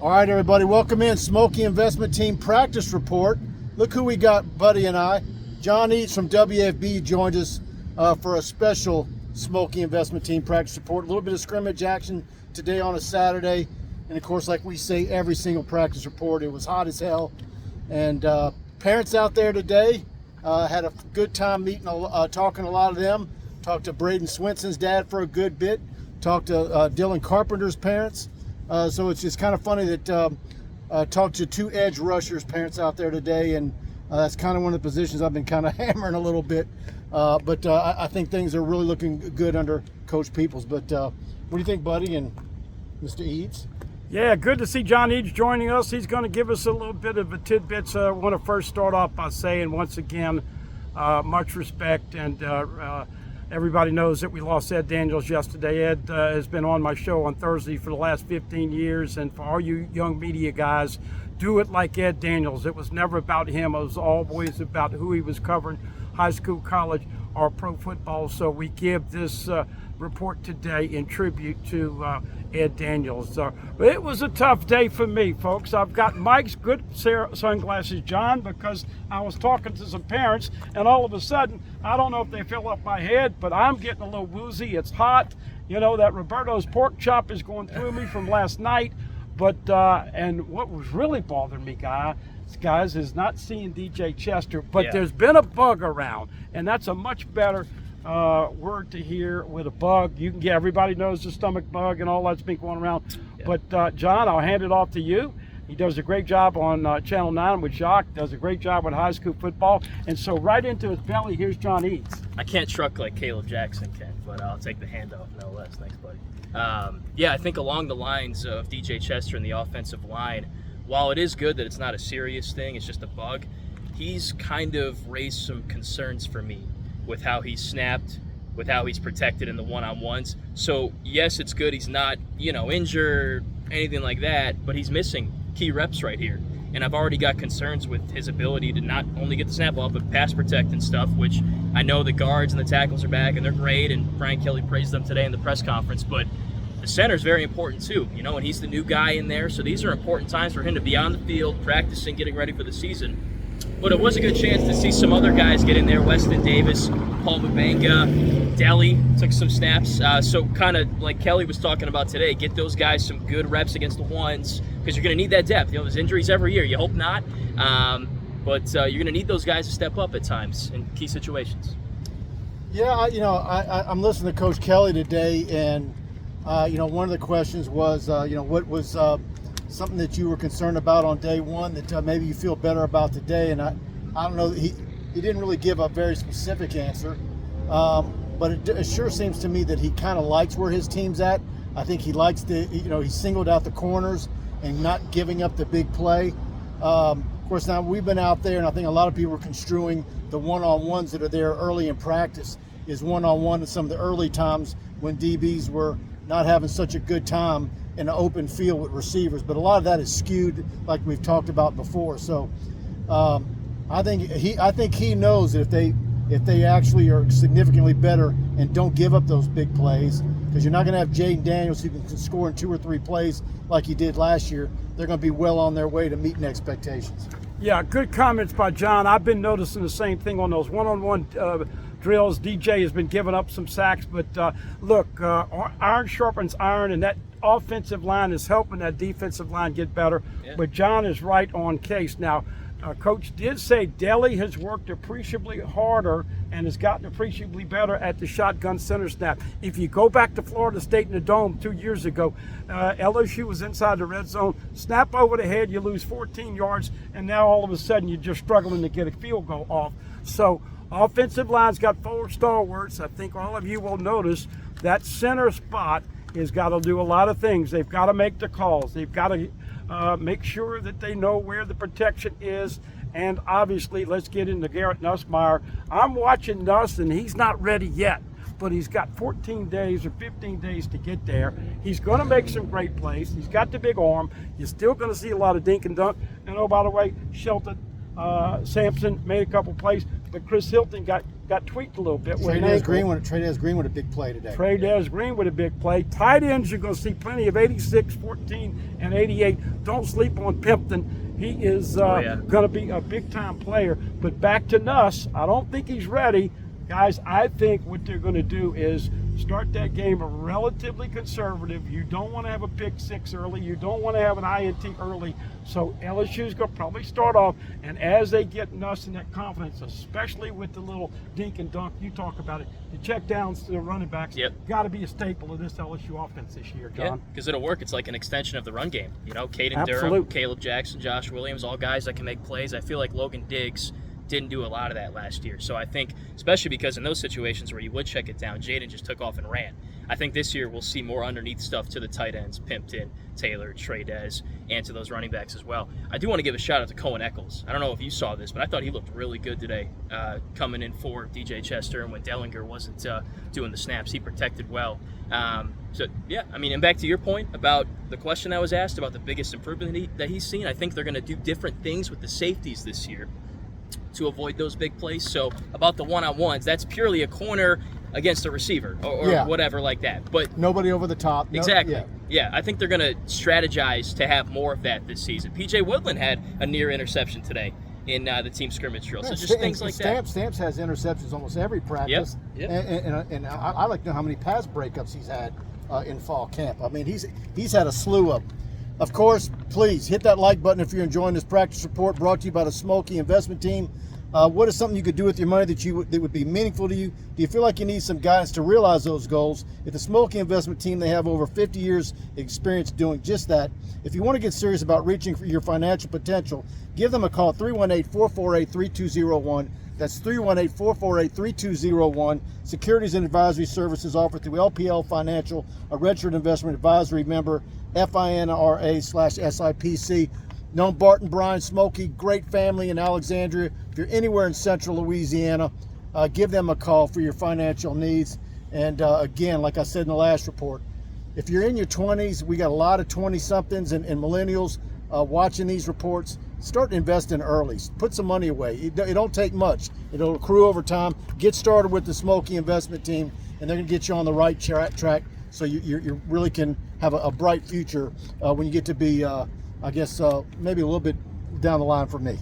All right, everybody, welcome in Schmolke Investment Team Practice Report. Look who we got, Buddy and I. John Eads from WAFB joins us for a special Schmolke Investment Team Practice Report. A little bit of scrimmage action today on a Saturday. And, of course, like we say every single practice report, it was hot as hell. And parents out there today had a good time meeting, talking to a lot of them. Talked to Braden Swinson's dad for a good bit. Talked to Dylan Carpenter's parents. So it's just kind of funny that talked to two edge rushers parents out there today, and that's kind of one of the positions I've been kind of hammering a little bit. But I think things are really looking good under Coach Peoples. But what do you think, Buddy and Mr. Eads? Yeah, good to see John Eads joining us. He's going to give us a little bit of a tidbits. I want to first start off by saying once again, much respect, and everybody knows that we lost Ed Daniels yesterday. Ed has been on my show on Thursday for the last 15 years, and for all you young media guys, do it like Ed Daniels. It was never about him. It was always about who he was covering, high school, college, or pro football. So we give this report today in tribute to Ed Daniels. It was a tough day for me, folks. I've got Mike's good sunglasses, John, because I was talking to some parents, and all of a sudden, I don't know if they fell off my head, but I'm getting a little woozy. It's hot. You know, that Roberto's pork chop is going through me from last night. But, and what was really bothering me, guys, is not seeing DJ Chester, but there's been a bug around, and that's a much better word to hear with a bug. You can get, everybody knows the stomach bug and all that's been going around. Yeah. But John, I'll hand it off to you. He does a great job on Channel 9 with Jacques, does a great job with high school football. And so right into his belly, here's John Eads. I can't truck like Caleb Jackson can, but I'll take the handoff no less. Thanks, buddy. I think along the lines of DJ Chester and the offensive line, while it is good that it's not a serious thing, it's just a bug, he's kind of raised some concerns for me with how he's snapped, with how he's protected in the one-on-ones. So, yes, it's good he's not, injured, anything like that, but he's missing key reps right here. And I've already got concerns with his ability to not only get the snap off, but pass protect and stuff, which I know the guards and the tackles are back, and they're great, and Brian Kelly praised them today in the press conference, but the center is very important too, and he's the new guy in there, so these are important times for him to be on the field, practicing, getting ready for the season. But it was a good chance to see some other guys get in there. Weston Davis, Paul Mubanga, Deli took some snaps. So kind of like Kelly was talking about today, get those guys some good reps against the ones, because you're going to need that depth. There's injuries every year. You hope not. But you're going to need those guys to step up at times in key situations. Yeah, I'm listening to Coach Kelly today, and one of the questions was, what was something that you were concerned about on day one that maybe you feel better about today? And I don't know, he didn't really give a very specific answer, but it sure seems to me that he kind of likes where his team's at. I think he likes he singled out the corners and not giving up the big play. Of course, now we've been out there, and I think a lot of people are construing the one-on-ones that are there early in practice is one-on-one in some of the early times when DBs were not having such a good time in an open field with receivers, but a lot of that is skewed, like we've talked about before. So I think he knows that if they actually are significantly better and don't give up those big plays, because you're not going to have Jaden Daniels who can score in 2 or 3 plays like he did last year. They're going to be well on their way to meeting expectations. Yeah, good comments by John. I've been noticing the same thing on those one-on-one drills. DJ has been giving up some sacks, but look, iron sharpens iron, and that offensive line is helping that defensive line get better. Yeah. But John is right on case. Now, Coach did say Deli has worked appreciably harder and has gotten appreciably better at the shotgun center snap. If you go back to Florida State in the Dome 2 years ago, LSU was inside the red zone, snap over the head, you lose 14 yards, and now all of a sudden you're just struggling to get a field goal off. So offensive line's got 4 stalwarts. I think all of you will notice that center spot has got to do a lot of things. They've got to make the calls. They've got to make sure that they know where the protection is. And obviously, let's get into Garrett Nussmeier. I'm watching Nuss, and he's not ready yet, but he's got 14 days or 15 days to get there. He's going to make some great plays. He's got the big arm. You're still going to see a lot of dink and dunk. And oh, by the way, Shelton Sampson made a couple plays, but Chris Hilton got got tweaked a little bit. with an Trey ankle. Green with a big play today. Trey Green with a big play. Tight ends, you're going to see plenty of 86, 14, and 88. Don't sleep on Pimpton. He is going to be a big-time player. But back to Nuss, I don't think he's ready. Guys, I think what they're going to do is start that game relatively conservative. You don't want to have a pick six early. You don't want to have an INT early. So LSU's going to probably start off, and as they get Nuss in that confidence, especially with the little dink and dunk you talk about it, the check downs to the running backs got to be a staple of this LSU offense this year, John. Yeah, because it'll work. It's like an extension of the run game. You know, Caden Durham, Caleb Jackson, Josh Williams, all guys that can make plays. I feel like Logan Diggs didn't do a lot of that last year. So I think, especially because in those situations where you would check it down, Jaden just took off and ran. I think this year we'll see more underneath stuff to the tight ends, Pimpton, Taylor, Trey-Dez, and to those running backs as well. I do want to give a shout out to Cohen Eccles. I don't know if you saw this, but I thought he looked really good today, coming in for DJ Chester, and when Dellinger wasn't doing the snaps, he protected well. So, yeah, I mean, and back to your point about the question that was asked about the biggest improvement that he's seen, I think they're going to do different things with the safeties this year to avoid those big plays. So about the one-on-ones, that's purely a corner against a receiver or whatever like that. But nobody over the top. Exactly. Yeah, I think they're going to strategize to have more of that this season. P.J. Woodland had a near interception today in the team scrimmage drill. So just things like that. Stamps has interceptions almost every practice. Yep. And I like to know how many pass breakups he's had in fall camp. I mean, he's had a slew of them. Of course, please hit that like button if you're enjoying this practice report brought to you by the Schmolke investment team. What is something you could do with your money that would be meaningful to you? Do you feel like you need some guidance to realize those goals? At the Schmolke investment team, they have over 50 years experience doing just that. If you want to get serious about reaching for your financial potential, give them a call, 318-448-3201. That's 318-448-3201. Securities and advisory services offered through LPL Financial, a registered investment advisory member, FINRA/SIPC. Known Barton, Bryan, Schmolke, great family in Alexandria. If you're anywhere in central Louisiana, give them a call for your financial needs. And again, like I said in the last report, if you're in your 20s, we got a lot of 20-somethings and millennials watching these reports. Start investing early. Put some money away. It don't take much. It'll accrue over time. Get started with the Schmolke investment team, and they're going to get you on the right track so you really can have a bright future when you get to be, I guess, maybe a little bit down the line for me.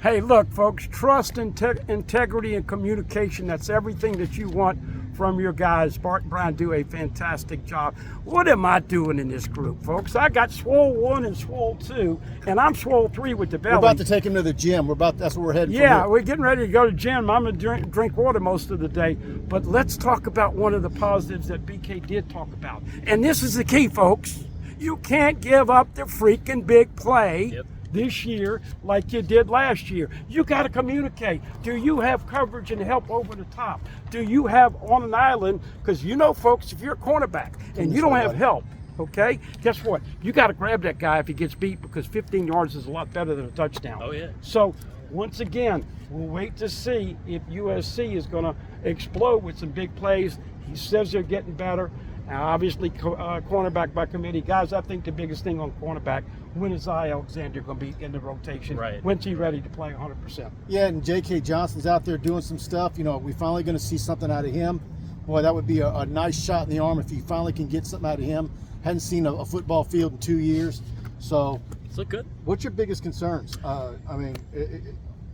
Hey, look, folks, trust, integrity, and communication. That's everything that you want from your guys. Bart and Brian do a fantastic job. What am I doing in this group, folks? I got Swole 1 and Swole 2, and I'm Swole 3 with the belly. We're about to take him to the gym. That's where we're heading. Yeah, we're getting ready to go to the gym. I'm going to drink water most of the day. But let's talk about one of the positives that BK did talk about. And this is the key, folks. You can't give up the freaking big play this year like you did last year. You got to communicate. Do you have coverage and help over the top? Do you have on an island? Because you know, folks, if you're a cornerback and you don't have help, okay, guess what? You got to grab that guy if he gets beat, because 15 yards is a lot better than a touchdown. Oh, yeah. So, once again, we'll wait to see if USC is going to explode with some big plays. He says they're getting better. Obviously, cornerback by committee. Guys, I think the biggest thing on cornerback, when is Alexander going to be in the rotation? Right. When's he ready to play 100%? Yeah, and J.K. Johnson's out there doing some stuff. You know, we finally going to see something out of him. Boy, that would be a nice shot in the arm if you finally can get something out of him. Hadn't seen a football field in 2 years. So, it's look good. What's your biggest concerns? I mean,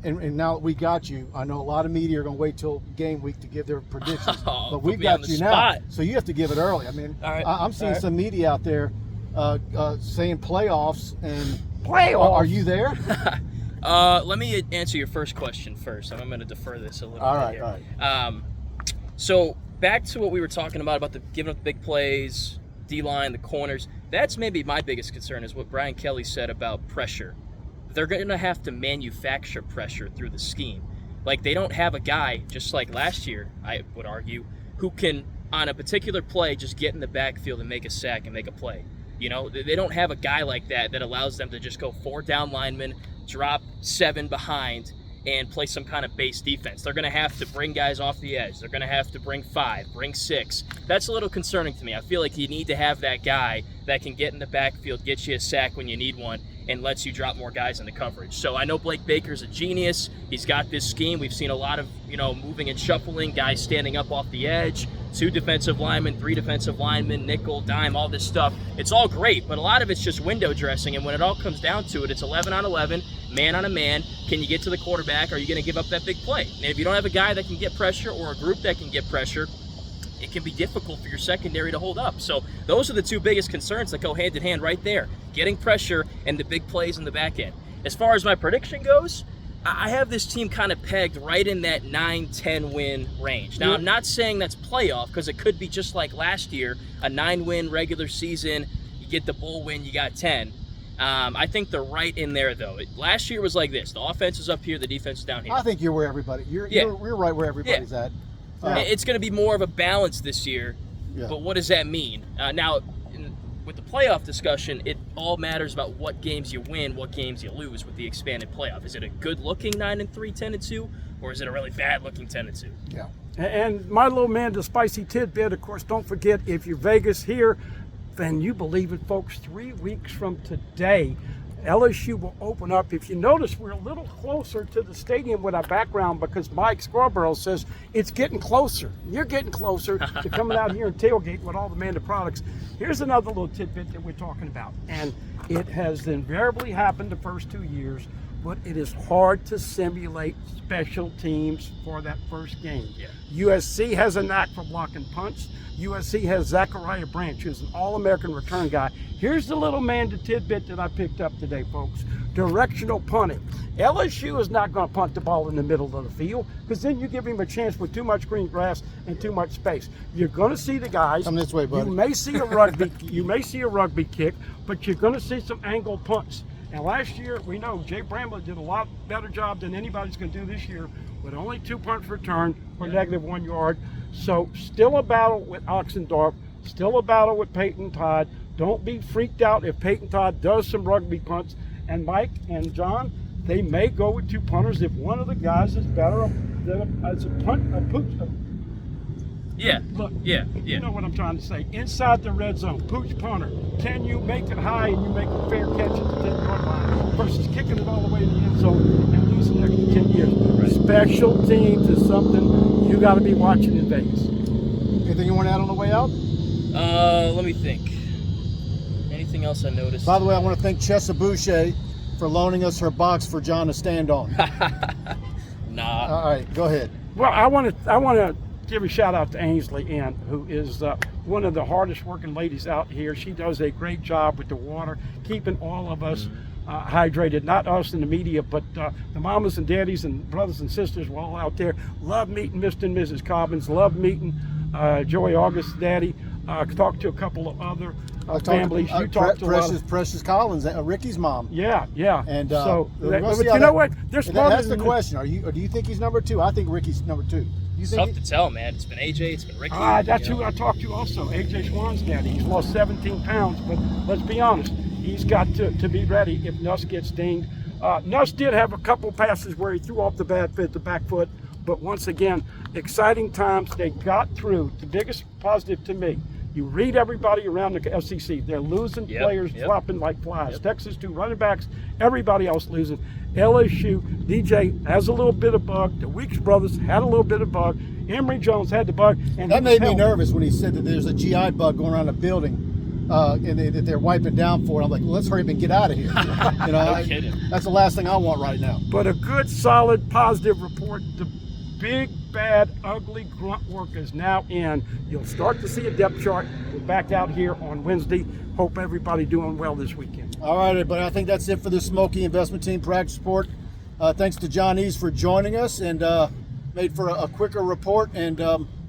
and now that we got you, I know a lot of media are going to wait till game week to give their predictions, but we've got you now, so you have to give it early. I mean, I'm seeing some media out there saying playoffs and playoffs. Are you there? Let me answer your first question first. I'm going to defer this a little bit here. All right. So back to what we were talking about the giving up the big plays, D-line, the corners. That's maybe my biggest concern, is what Brian Kelly said about pressure. They're going to have to manufacture pressure through the scheme. Like, they don't have a guy, just like last year, I would argue, who can, on a particular play, just get in the backfield and make a sack and make a play. You know, they don't have a guy like that allows them to just go 4 down linemen, drop 7 behind, and play some kind of base defense. They're going to have to bring guys off the edge. They're going to have to bring 5, bring 6. That's a little concerning to me. I feel like you need to have that guy that can get in the backfield, get you a sack when you need one, and lets you drop more guys into coverage. So I know Blake Baker's a genius. He's got this scheme. We've seen a lot of, moving and shuffling, guys standing up off the edge, 2 defensive linemen, 3 defensive linemen, nickel, dime, all this stuff. It's all great, but a lot of it's just window dressing, and when it all comes down to it, it's 11 on 11, man on a man. Can you get to the quarterback? Are you going to give up that big play? And if you don't have a guy that can get pressure or a group that can get pressure, it can be difficult for your secondary to hold up. So those are the 2 biggest concerns that go hand in hand right there, getting pressure and the big plays in the back end. As far as my prediction goes, I have this team kind of pegged right in that 9-10 win range. Now, I'm not saying that's playoff, because it could be just like last year, a 9-win regular season, you get the bowl win, you got 10. I think they're right in there, though. Last year was like this. The offense is up here, the defense is down here. I think you're where everybody. You're right where everybody's at. It's going to be more of a balance this year, but what does that mean? Now, with the playoff discussion, it all matters about what games you win, what games you lose with the expanded playoff. Is it a good-looking 9-3, 10-2, or is it a really bad-looking 10-2? Yeah. And my little man, the spicy tidbit, of course, don't forget, if you're Vegas here, then you believe it, folks, 3 weeks from today, LSU will open up. If you notice, we're a little closer to the stadium with our background because Mike Scarborough says it's getting closer. You're getting closer to coming out here and tailgate with all the Manda products. Here's another little tidbit that we're talking about, and it has invariably happened the first 2 years, but it is hard to simulate special teams for that first game. USC has a knack for blocking punts. USC has Zachariah Branch, who's an All-American return guy. Here's the little Manda tidbit that I picked up today, folks. Directional punting. LSU is not going to punt the ball in the middle of the field, because then you give him a chance with too much green grass and too much space. You're going to see the guys. Come this way, buddy. You may see a rugby. You may see a rugby kick, but you're going to see some angled punts. And last year, we know Jay Bramlett did a lot better job than anybody's going to do this year, with only 2 punts returned for -1 yard. So still a battle with Oxendorf, still a battle with Peyton Todd. Don't be freaked out if Peyton Todd does some rugby punts. And Mike and John, they may go with 2 punters if one of the guys is better than as a punt. Look, you know what I'm trying to say. Inside the red zone, pooch punter. Can you make it high and you make a fair catch at the 10-yard line versus kicking it all the way to the end zone and losing an extra 10 years? Right. Special teams is something you got to be watching in Vegas. Anything you want to add on the way out? Let me think. Anything else I noticed? By the way, I want to thank Chessa Boucher for loaning us her box for John to stand on. Nah. All right, go ahead. Well, I want to give a shout out to Ainsley Ann, who is one of the hardest working ladies out here. She does a great job with the water, keeping all of us hydrated, not us in the media, but the mamas and daddies and brothers and sisters were all out there. Love meeting Mr. and Mrs. Cobbins, love meeting Joey August's daddy. Talked to a couple of other families. You talked to Precious Collins, Ricky's mom. Yeah. And so, but you know what? They're smarter. That's the question. Do you think he's number 2? I think Ricky's number 2. It's tough to tell, man. It's been AJ, it's been Ricky. That's who I talked to also. AJ Schwann's daddy. He's lost 17 pounds, but let's be honest. He's got to be ready if Nuss gets dinged. Nuss did have a couple passes where he threw off the back foot, but once again, exciting times. They got through. The biggest positive to me, you read everybody around the SEC. They're losing players, dropping like flies. Texas, 2 running backs, everybody else losing. LSU, DJ has a little bit of bug. The Weeks brothers had a little bit of bug. Emory Jones had the bug. And that made me nervous when he said that there's a GI bug going around the building and that they're wiping down for it. I'm like, well, let's hurry up and get out of here. No kidding. That's the last thing I want right now. But a good, solid, positive report. The big, bad, ugly grunt work is now in. You'll start to see a depth chart. We're back out here on Wednesday. Hope everybody doing well this weekend. All right, everybody. I think that's it for this Schmolke Investment Team Practice Report. Thanks to John Eads for joining us and made for a quicker report. And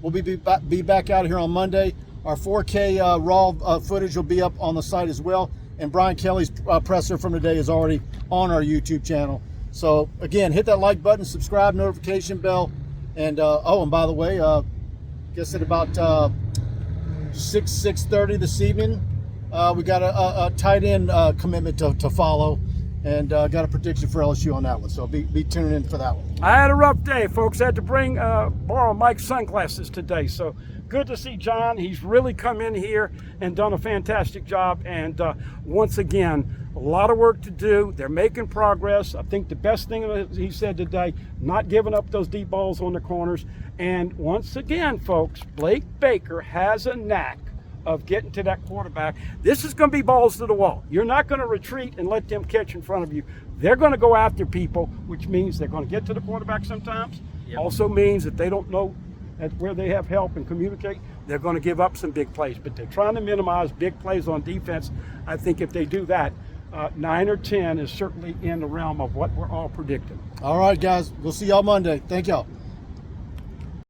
we'll be back out here on Monday. Our 4K raw footage will be up on the site as well. And Brian Kelly's presser from today is already on our YouTube channel. So, again, hit that like button, subscribe, notification bell. And, and by the way, guess at about 6:30 this evening, we got a tight end commitment to follow. and got a prediction for LSU on that one. So be tuning in for that one. I had a rough day, folks. I had to borrow Mike's sunglasses today. So good to see John. He's really come in here and done a fantastic job. And once again, a lot of work to do. They're making progress. I think the best thing that he said today, not giving up those deep balls on the corners. And once again, folks, Blake Baker has a knack of getting to that quarterback. This is going to be balls to the wall. You're not going to retreat and let them catch in front of you. They're going to go after people, which means they're going to get to the quarterback sometimes. Yep. Also means that they don't know where they have help and communicate, they're going to give up some big plays. But they're trying to minimize big plays on defense. I think if they do that, 9 or 10 is certainly in the realm of what we're all predicting. All right, guys. We'll see y'all Monday. Thank y'all.